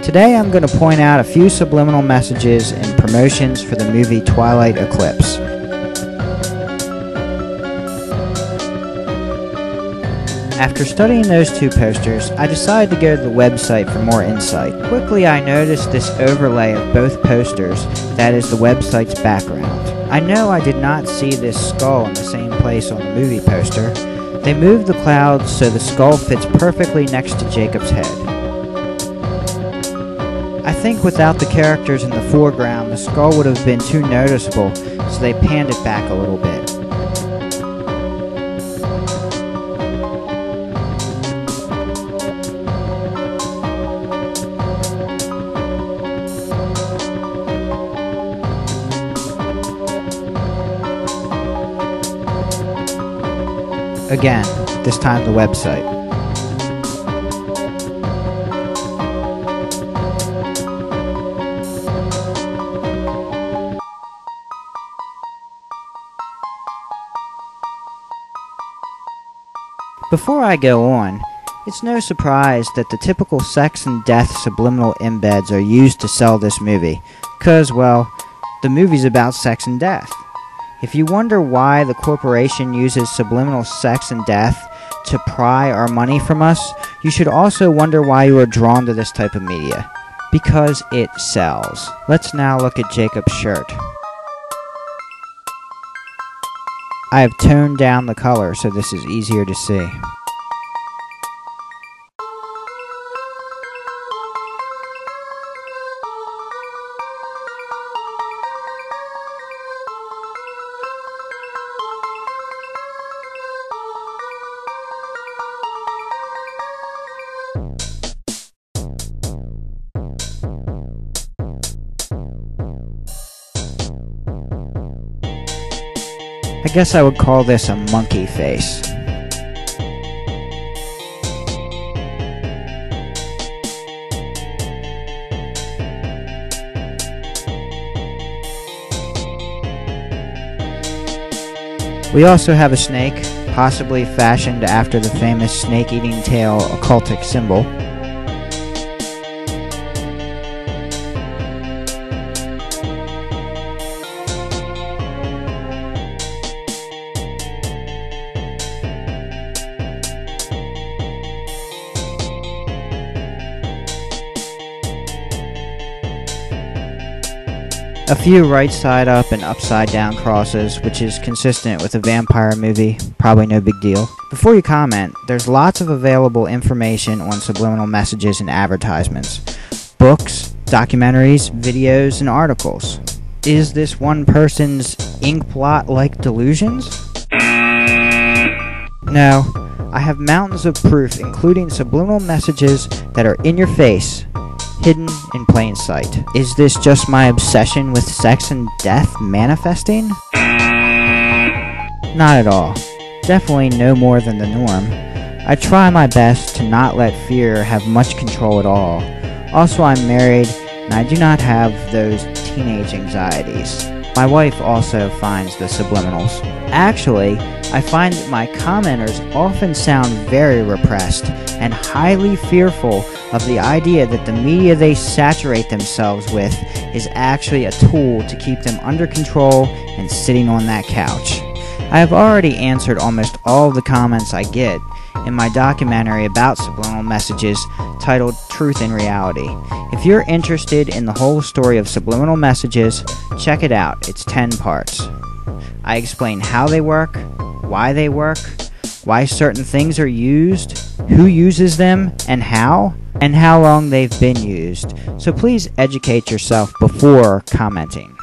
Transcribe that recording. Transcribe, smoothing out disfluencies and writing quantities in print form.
Today I'm going to point out a few subliminal messages and promotions for the movie Twilight Eclipse. After studying those two posters, I decided to go to the website for more insight. Quickly I noticed this overlay of both posters that is the website's background. I know I did not see this skull in the same place on the movie poster. They moved the clouds so the skull fits perfectly next to Jacob's head. I think without the characters in the foreground, the skull would have been too noticeable, so they panned it back a little bit. Again, this time the website. Before I go on, it's no surprise that the typical sex and death subliminal embeds are used to sell this movie, cause, well, the movie's about sex and death. If you wonder why the corporation uses subliminal sex and death to pry our money from us, you should also wonder why you are drawn to this type of media. Because it sells. Let's now look at Jacob's shirt. I have toned down the color so this is easier to see. I guess I would call this a monkey face. We also have a snake, possibly fashioned after the famous snake-eating tail occultic symbol. A few right side up and upside down crosses, which is consistent with a vampire movie, probably no big deal. Before you comment, there's lots of available information on subliminal messages and advertisements. Books, documentaries, videos, and articles. Is this one person's ink blot-like delusions? No, I have mountains of proof, including subliminal messages that are in your face, hidden in plain sight. Is this just my obsession with sex and death manifesting? Not at all. Definitely no more than the norm. I try my best to not let fear have much control at all. Also, I'm married, and I do not have those teenage anxieties. My wife also finds the subliminals. Actually, I find that my commenters often sound very repressed and highly fearful of the idea that the media they saturate themselves with is actually a tool to keep them under control and sitting on that couch. I have already answered almost all of the comments I get in my documentary about subliminal messages titled Truth in Reality. If you're interested in the whole story of subliminal messages, check it out. It's 10 parts. I explain how they work, why why certain things are used, who uses them, and how long they've been used. So please educate yourself before commenting.